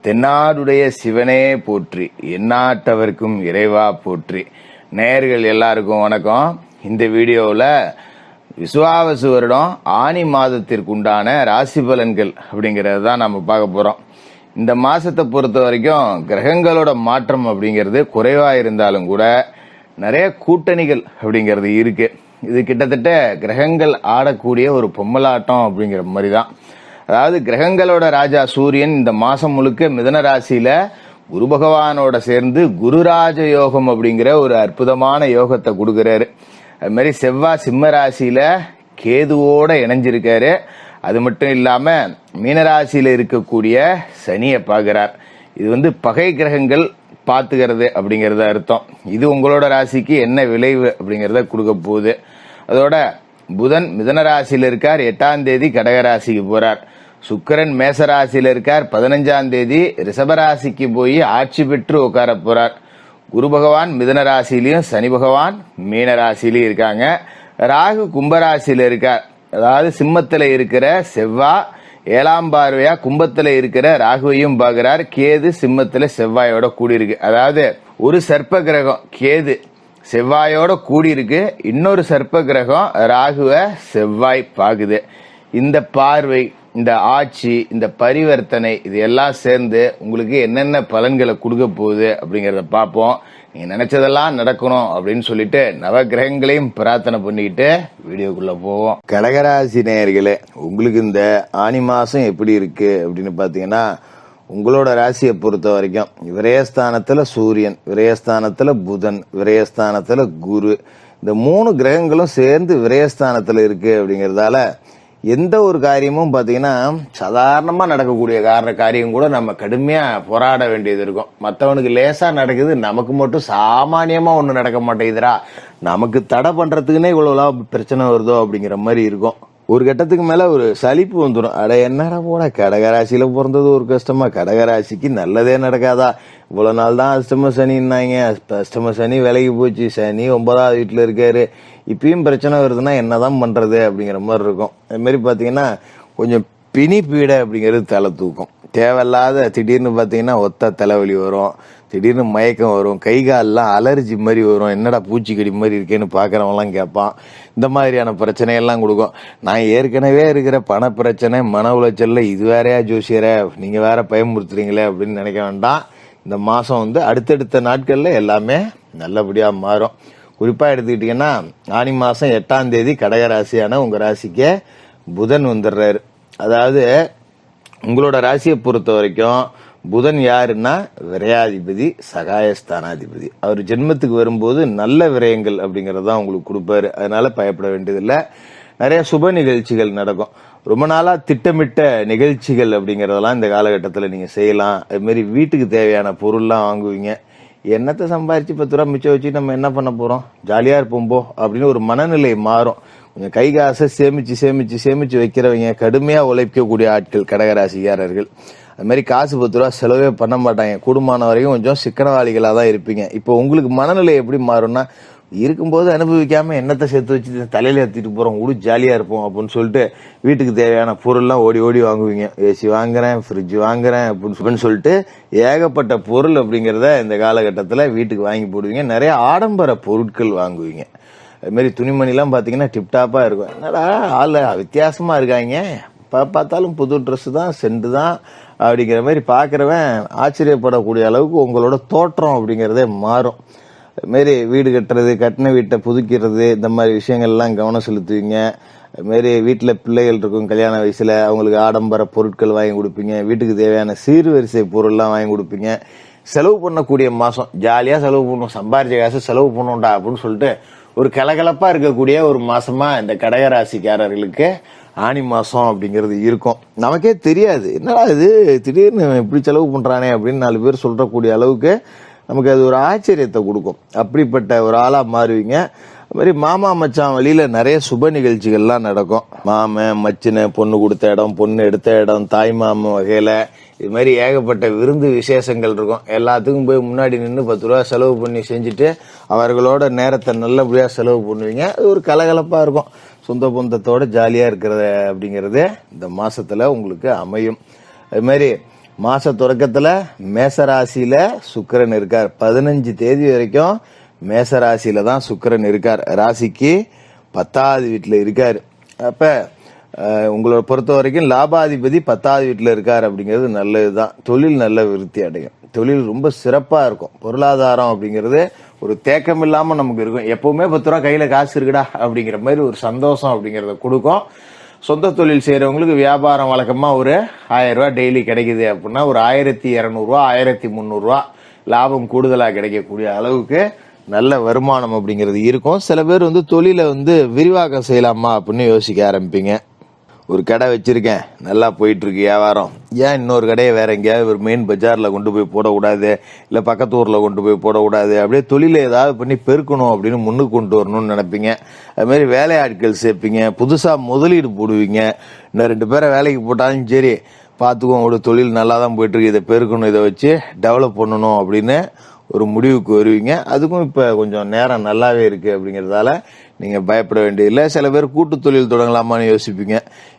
தென்னாடுடைய சிவனே போற்றி, எந்நாட்டவர்க்கும் இறைவா போற்றி. நேயர்கள் எல்லாருக்கும் வணக்கம். இந்த வீடியோவில் விசுவாவசு வருடம் ஆனி மாதத்திற்குண்டான ராசி பலன்கள் அப்படிங்கிறது தான் நம்ம பார்க்க போகிறோம். இந்த மாதத்தை பொறுத்த வரைக்கும் கிரகங்களோட மாற்றம் அப்படிங்கிறது குறைவாக இருந்தாலும் கூட நிறைய கூட்டணிகள் அப்படிங்கிறது இருக்கு. இது கிட்டத்தட்ட கிரகங்கள் ஆடக்கூடிய ஒரு பொம்மலாட்டம் அப்படிங்கிற மாதிரி தான். அதாவது கிரகங்களோட ராஜா சூரியன் இந்த மாசம் முழுக்க மிதன ராசியில குரு பகவானோட சேர்ந்து குருராஜ யோகம் அப்படிங்கிற ஒரு அற்புதமான யோகத்தை கொடுக்கிறாரு. அது மாதிரி செவ்வாய் சிம்ம ராசியில கேதுவோட இணைஞ்சிருக்காரு. அது மட்டும் இல்லாம மீனராசியில இருக்கக்கூடிய சனியை பார்க்கிறார். இது பகை கிரகங்கள் பார்த்துக்கிறது அப்படிங்கறத அர்த்தம். இது உங்களோட ராசிக்கு என்ன விளைவு அப்படிங்கறத கொடுக்க போகுது. அதோட புதன் மிதன ராசியில இருக்கார், 8ஆம் தேதி கடகராசிக்கு போறார். சுக்கிரன் மேசராசியில இருக்கார், 15ஆம் தேதி ரிஷபராசிக்கு போய் ஆட்சி பெற்று உட்கார போறார். குரு பகவான் மிதன ராசியிலையும் சனி பகவான் மீன ராசியிலையும் இருக்காங்க. ராகு கும்பராசியில இருக்கார். அதாவது சிம்மத்துல இருக்கிற செவ்வாய் 7ஆம் பார்வையா கும்பத்துல இருக்கிற ராகுவையும் பார்க்கிறார். கேது சிம்மத்துல செவ்வாயோட கூடி இருக்கு. அதாவது ஒரு சர்ப்ப கிரகம் கேது செவ்வாயோட கூடி இருக்கு, இன்னொரு சர்ப்ப கிரகம் ராகுவ செவ்வாய் பாக்குது. இந்த பார்வை, இந்த ஆட்சி, இந்த பரிவர்த்தனை, இது எல்லாம் சேர்ந்து உங்களுக்கு என்னென்ன பலன்களை கொடுக்க போகுது அப்படிங்கறத பார்ப்போம். நீங்க நினைச்சதெல்லாம் நடக்கணும் அப்படின்னு சொல்லிட்டு நவ கிரகங்களையும் பிரார்த்தனை பண்ணிக்கிட்டு வீடியோக்குள்ள போவோம். கடகராசி நேயர்களே, உங்களுக்கு இந்த ஆனி மாசம் எப்படி இருக்கு அப்படின்னு பாத்தீங்கன்னா, உங்களோட ராசியை பொறுத்த வரைக்கும் விரயஸ்தானத்துல சூரியன், விரயஸ்தானத்துல புதன், விரயஸ்தானத்துல குரு, இந்த 3 கிரகங்களும் சேர்ந்து விரயஸ்தானத்துல இருக்கு. அப்படிங்கறதால எந்த ஒரு காரியமும் பாத்தீங்கன்னா சாதாரணமா நடக்கக்கூடிய காரியம் கூட நம்ம கடுமையா போராட வேண்டியது இருக்கும். மற்றவனுக்கு லேசா நடக்குது, நமக்கு மட்டும் சாமானியமா ஒண்ணு நடக்க மாட்டேங்குதுரா, நமக்கு தடை பண்றதுக்குன்னே இவ்வளவு பிரச்சனை வருதோ அப்படிங்கிற மாதிரி இருக்கும். ஒரு கட்டத்துக்கு மேல ஒரு சலிப்பு வந்துடும். அட என்னடா போட, கடகராசியில பிறந்தது ஒரு கஷ்டமா, கடகராசிக்கு நல்லதே நடக்காதா, இவ்வளவு நாள் தான் அஷ்டம சனின்னாங்க, அஷ்டம சனி விலகி போச்சு, சனி 9ஆவது வீட்டுல இருக்காரு, இப்பயும் பிரச்சனை வருதுன்னா என்னதான் பண்றது அப்படிங்கிற மாதிரி இருக்கும். அது மாதிரி பாத்தீங்கன்னா கொஞ்சம் பிணி பீடை அப்படிங்கிறது தலை தூக்கும். தேவையில்லாத திடீர்னு பாத்தீங்கன்னா ஒத்த தலைவலி வரும், திடீர்னு மயக்கம் வரும், கை கால்லாம் அலர்ஜி மாதிரி வரும், என்னடா பூச்சிக்கடி மாதிரி இருக்கேன்னு பாக்குறவங்கலாம் கேட்பான். இந்த மாதிரியான பிரச்சனையெல்லாம் கொடுக்கும். நான் ஏற்கனவே இருக்கிற பண பிரச்சனை, மன உளைச்சல்ல இது வேறையா ஜோசியரை நீங்க வேற பயமுறுத்துறீங்களே அப்படின்னு நினைக்க வேண்டாம். இந்த மாசம் அடுத்தடுத்த நாட்கள்ல எல்லாமே நல்லபடியா மாறும். குறிப்பா எடுத்துக்கிட்டீங்கன்னா ஆனி மாசம் 8ஆம் தேதி கடகராசியான உங்க ராசிக்கு புதன் வந்துடுறாரு. அதாவது உங்களோட ராசியை பொறுத்த வரைக்கும் புதன் யாருன்னா விரையாதிபதி, சகாயஸ்தானாதிபதி. அவர் ஜென்மத்துக்கு வரும்போது நல்ல விரயங்கள் அப்படிங்கறதான் உங்களுக்கு கொடுப்பாரு. அதனால பயப்பட வேண்டியதில்லை. நிறைய சுப நிகழ்ச்சிகள் நடக்கும். ரொம்ப நாளா திட்டமிட்ட நிகழ்ச்சிகள் அப்படிங்கறதெல்லாம் இந்த காலகட்டத்தில் நீங்க செய்யலாம். அது மாதிரி வீட்டுக்கு தேவையான பொருள்லாம் வாங்குவீங்க. என்னத்தை சம்பாரிச்சு 10 ரூபா மிச்சம் வச்சு நம்ம என்ன பண்ண போறோம், ஜாலியா இருப்போம் போ அப்படின்னு ஒரு மனநிலை மாறும். கொஞ்சம் கை காசை சேமிச்சு சேமிச்சு சேமிச்சு வைக்கிறவங்க, கடுமையா உழைக்கக்கூடிய ஆட்கள் கடகராசிக்காரர்கள். அது மாதிரி காசு 10 ரூபா செலவே பண்ண மாட்டாங்க. கூடுமான வரைக்கும் கொஞ்சம் சிக்கனவாளிகளா தான் இருப்பீங்க. இப்போ உங்களுக்கு மனநிலை எப்படி மாறும்னா, இருக்கும்போது அனுபவிக்காம என்னத்தை சேர்த்து வச்சு தலையில ஏற்றிட்டு போறோம், உடு ஜாலியா இருப்போம் அப்படின்னு சொல்லிட்டு வீட்டுக்கு தேவையான பொருள்லாம் ஓடி ஓடி வாங்குவீங்க. ஏசி வாங்குறேன், ஃப்ரிட்ஜ் வாங்குறேன் அப்படின்னு சொல்லிட்டு ஏகப்பட்ட பொருள் அப்படிங்கிறத இந்த காலகட்டத்தில் வீட்டுக்கு வாங்கி போடுவீங்க. நிறைய ஆடம்பர பொருட்கள் வாங்குவீங்க. அது மாதிரி துணிமணிலாம் பாத்தீங்கன்னா டிப்டாப்பா இருக்கும். என்னடா ஆளு வித்தியாசமா இருக்காங்க, பார்த்தாலும் புது ட்ரெஸ் தான், செண்டு தான் அப்படிங்கிற மாதிரி பாக்குறவன் ஆச்சரியப்படக்கூடிய அளவுக்கு உங்களோட தோற்றம் அப்படிங்கறதே மாறும். அது மாதிரி வீடு கட்டுறது, கட்டின வீட்டை புதுக்கிறது, இந்த மாதிரி விஷயங்கள்லாம் கவனம் செலுத்துவீங்க. அது மாதிரி வீட்டுல பிள்ளைகள் இருக்கும், கல்யாண வயசுல அவங்களுக்கு ஆடம்பர பொருட்கள் வாங்கி கொடுப்பீங்க. வீட்டுக்கு தேவையான சீர்வரிசை பொருள்லாம் வாங்கி கொடுப்பீங்க. செலவு பண்ணக்கூடிய மாசம், ஜாலியா செலவு பண்ணுவோம், சம்பாரிச்ச காசு செலவு பண்ணுவோம்டா அப்படின்னு சொல்லிட்டு ஒரு கலகலப்பா இருக்கக்கூடிய ஒரு மாசமா இந்த கடகராசிக்காரர்களுக்கு ஆனி மாசம் அப்படிங்கிறது இருக்கும். நமக்கே தெரியாது, என்னடா இது திடீர்னு இப்படி செலவு பண்றானே அப்படின்னு 4 பேர் சொல்றக்கூடிய அளவுக்கு நமக்கு அது ஒரு ஆச்சரியத்தை கொடுக்கும். அப்படிப்பட்ட ஒரு ஆளா மாறுவீங்க. அது மாதிரி மாமா மச்சான் வழியில நிறைய சுப நிகழ்ச்சிகள்லாம் நடக்கும். மாமன் மச்சின, பொண்ணு கொடுத்த இடம், பொண்ணு எடுத்த இடம், தாய் மாமன் வகையில இது மாதிரி ஏகப்பட்ட விருந்து விசேஷங்கள் இருக்கும். எல்லாத்துக்கும் போய் முன்னாடி நின்று 10 ரூபா செலவு பண்ணி செஞ்சுட்டு அவர்களோட நேரத்தை நல்லபடியா செலவு பண்ணுவீங்க. அது ஒரு கலகலப்பா இருக்கும். சொந்த பந்தத்தோட ஜாலியா இருக்கிறது அப்படிங்கறது இந்த மாசத்துல உங்களுக்கு அமையும். அது மாதிரி மாச தொடக்கத்துல மேசராசியில சுக்கிரன் இருக்கார். 15 தேதி வரைக்கும் மேசராசியில தான் சுக்கிரன் இருக்கார். ராசிக்கு 10வது வீட்டுல இருக்காரு. அப்ப உங்களை பொறுத்த வரைக்கும் லாபாதிபதி 10வது வீட்டுல இருக்காரு அப்படிங்கிறது நல்லதுதான். தொழில் நல்ல விருத்தி அடையும். தொழில் ரொம்ப சிறப்பா இருக்கும். பொருளாதாரம் அப்படிங்கிறது ஒரு தேக்கம் இல்லாம நமக்கு இருக்கும். எப்பவுமே 10 ரூபா கையில காசு இருக்குடா அப்படிங்கிற மாதிரி ஒரு சந்தோஷம் அப்படிங்கறத கொடுக்கும். சொந்த தொழில் செய்யறவங்களுக்கு வியாபாரம் வழக்கமா ஒரு 1000 ரூபாய் டெய்லி கிடைக்குது அப்படின்னா ஒரு 1200 ரூபா 1300 ரூபா லாபம் கூடுதலா கிடைக்கக்கூடிய அளவுக்கு நல்ல வருமானம் அப்படிங்கிறது இருக்கும். சில பேர் தொழிலை விரிவாக்கம் செய்யலாமா அப்படின்னு யோசிக்க ஆரம்பிப்பீங்க. ஒரு கடை வச்சிருக்கேன், நல்லா போயிட்டு இருக்கு வியாபாரம், ஏன் இன்னொரு கடையை வேற எங்கேயாவது ஒரு மெயின் பஜார்ல கொண்டு போய் போடக்கூடாது, இல்ல பக்கத்து ஊர்ல கொண்டு போய் போடக்கூடாது, அப்படியே தொழிலை ஏதாவது பண்ணி பெருக்கணும் அப்படின்னு முன்னுக்கு கொண்டு வரணும்னு நினைப்பீங்க. அது மாதிரி வேலையாட்கள் சேர்ப்பீங்க, புதுசா முதலீடு போடுவீங்க. இன்னும் 2 பேரை வேலைக்கு போட்டாலும் சரி பார்த்துக்குவோம், ஒரு தொழில் நல்லா தான் போயிட்டு இருக்கு, இதை பெருக்கணும், இதை வச்சு டெவலப் பண்ணணும் அப்படின்னு ஒரு முடிவுக்கு வருவீங்க. அதுக்கும் இப்ப கொஞ்சம் நேரம் நல்லாவே இருக்கு அப்படிங்கறதால நீங்க பயப்பட வேண்டியதில்லை. சில பேர் கூட்டு தொழில் தொடங்கலாமான்னு யோசிப்பீங்க.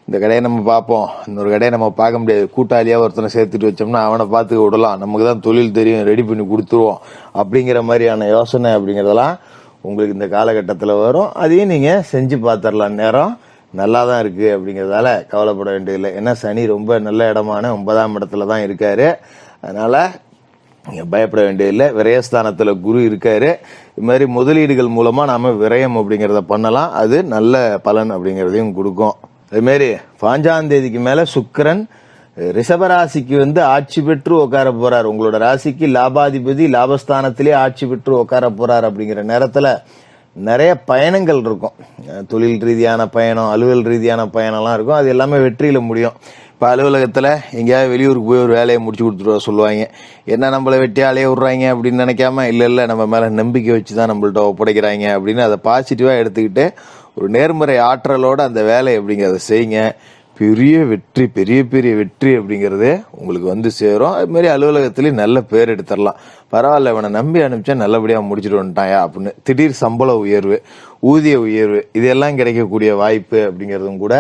இந்த கடையை நம்ம பார்ப்போம், இன்னொரு கடையை நம்ம பார்க்க முடியாது, கூட்டாளியா ஒருத்தனை சேர்த்துட்டு வச்சோம்னா அவனை பார்த்துக்க விடலாம், நமக்கு தான் தொழில் தெரியும், ரெடி பண்ணி கொடுத்துருவோம் அப்படிங்கிற மாதிரியான யோசனை அப்படிங்கறதெல்லாம் உங்களுக்கு இந்த காலகட்டத்தில் வரும். அதையும் நீங்க செஞ்சு பார்த்துடலாம். நேரம் நல்லா தான் இருக்கு அப்படிங்கறதால கவலைப்பட வேண்டியதில்லை. ஏன்னா சனி ரொம்ப நல்ல இடமான 9ஆம் இடத்துல தான் இருக்காரு. அதனால நீங்க பயப்பட வேண்டியதில்லை. விரயஸ்தானத்துல குரு இருக்காரு. இது மாதிரி முதலீடுகள் மூலமா நாம விரயம் அப்படிங்கறத பண்ணலாம். அது நல்ல பலன் அப்படிங்கறதையும் கொடுக்கும். அதே மாதிரி 5ஆம் தேதிக்கு மேல சுக்கிரன் ரிஷபராசிக்கு ஆட்சி பெற்று உட்கார போறார். உங்களோட ராசிக்கு லாபாதிபதி லாபஸ்தானத்திலே ஆட்சி பெற்று உட்கார போறார். அப்படிங்கிற நேரத்துல நிறைய பயணங்கள் இருக்கும். தொழில் ரீதியான பயணம், அலுவல் ரீதியான பயணம்லாம் இருக்கும். அது எல்லாமே வெற்றியில முடியும். இப்போ அலுவலகத்தில் எங்கேயாவது வெளியூருக்கு போய் ஒரு வேலையை முடிச்சு கொடுத்துட்டு சொல்லுவாங்க. என்ன நம்மளை வெட்டியாலே விட்றாங்க அப்படின்னு நினைக்காம, இல்லை நம்ம மேலே நம்பிக்கை வச்சு தான் நம்மள்ட்ட ஒப்படைக்கிறாங்க அப்படின்னு அதை பாசிட்டிவாக எடுத்துக்கிட்டு ஒரு நேர்மறை ஆற்றலோட அந்த வேலை அப்படிங்கிறத செய்யுங்க. பெரிய வெற்றி, பெரிய பெரிய வெற்றி அப்படிங்கிறது உங்களுக்கு சேரும். அது மாதிரி அலுவலகத்திலேயும் நல்ல பேர் எடுத்துடலாம். பரவாயில்ல, இவனை நம்பி அனுப்பிச்சா நல்லபடியாக முடிச்சுட்டு வந்துட்டாயா அப்படின்னு திடீர் சம்பள உயர்வு, ஊதிய உயர்வு, இதெல்லாம் கிடைக்கக்கூடிய வாய்ப்பு அப்படிங்கிறதும் கூட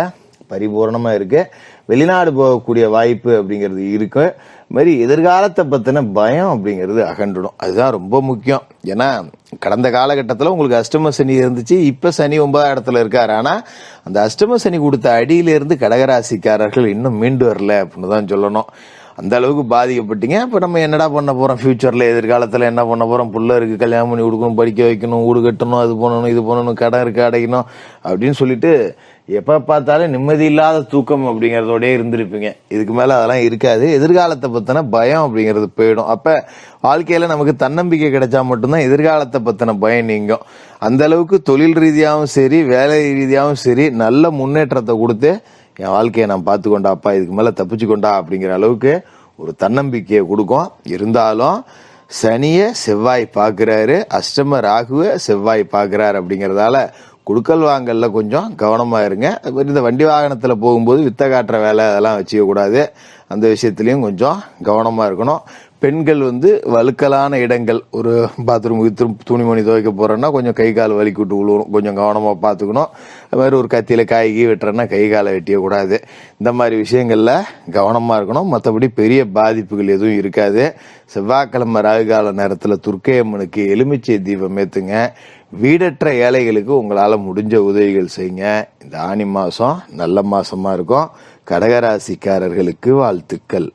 பரிபூர்ணமா இருக்கு. வெளிநாடு போகக்கூடிய வாய்ப்பு அப்படிங்கிறது இருக்கு. மாதிரி எதிர்காலத்தை பத்தின பயம் அப்படிங்கிறது அகன்றுடும். அதுதான் ரொம்ப முக்கியம். ஏன்னா கடந்த காலகட்டத்தில் உங்களுக்கு அஷ்டம சனி இருந்துச்சு, இப்ப சனி 9ஆம் இடத்துல இருக்காரு. ஆனா அந்த அஷ்டம சனி கொடுத்த அடியிலிருந்து கடகராசிக்காரர்கள் இன்னும் மீண்டு வரல அப்படின்னு தான் சொல்லணும். அந்த அளவுக்கு பாதிக்கப்பட்டீங்க. இப்ப நம்ம என்னடா பண்ண போறோம், ஃபியூச்சர்ல எதிர்காலத்துல என்ன பண்ண போறோம், புள்ள இருக்கு, கல்யாணம் பண்ணி கொடுக்கணும், படிக்க வைக்கணும், வீடு கட்டணும், அது பண்ணணும், இது பண்ணணும், கடன் இருக்கு அடைக்கணும் அப்படின்னு சொல்லிட்டு எப்ப பார்த்தாலும் நிம்மதி இல்லாத தூக்கம் அப்படிங்கறதோட இருந்திருப்பீங்க. இதுக்கு மேல அதெல்லாம் இருக்காது. எதிர்காலத்தை பத்தின பயம் அப்படிங்கிறது போயிடும். அப்ப வாழ்க்கையில நமக்கு தன்னம்பிக்கை கிடைச்சா மட்டும்தான் எதிர்காலத்தை பத்தின பயம் நீங்கும். அந்த அளவுக்கு தொழில் ரீதியாகவும் சரி, வேலை ரீதியாகவும் சரி, நல்ல முன்னேற்றத்தை கொடுத்து என் வாழ்க்கையை நான் பார்த்துக்கொண்டாப்பா, இதுக்கு மேல தப்பிச்சுக்கொண்டா அப்படிங்கிற அளவுக்கு ஒரு தன்னம்பிக்கையை கொடுக்கும். இருந்தாலும் சனிய செவ்வாய் பார்க்கிறாரு, அஷ்டம ராகுவ செவ்வாய் பார்க்கிறாரு. அப்படிங்கறதால குடுக்கல் வாங்கல்ல கொஞ்சம் கவனமா இருங்க. அது மாதிரி இந்த வண்டி வாகனத்துல போகும்போது வித்த காட்டுற வேலை அதெல்லாம் வச்சுக்க கூடாது. அந்த விஷயத்திலயும் கொஞ்சம் கவனமா இருக்கணும். பெண்கள் வழுக்கலான இடங்கள், ஒரு பாத்ரூமுக்கு துணிமணி துவைக்க போறோம்னா கொஞ்சம் கை கால் வலிக்கு விட்டு விழுவும், கொஞ்சம் கவனமா பாத்துக்கணும். அது மாதிரி ஒரு கத்தியில காய்கறி வெட்டுறன்னா கை காலை வெட்டிய கூடாது. இந்த மாதிரி விஷயங்கள்ல கவனமா இருக்கணும். மற்றபடி பெரிய பாதிப்புகள் எதுவும் இருக்காது. செவ்வாய்க்கிழமை ராகுகால நேரத்துல துர்க்கையம்மனுக்கு எலுமிச்சை தீபம் ஏத்துங்க. வீடற்ற ஏழைகளுக்கு உங்களால முடிஞ்ச உதவிகள் செய்யுங்க. இந்த ஆனி மாசம் நல்ல மாசமா இருக்கும். கடகராசிக்காரர்களுக்கு வாழ்த்துக்கள்.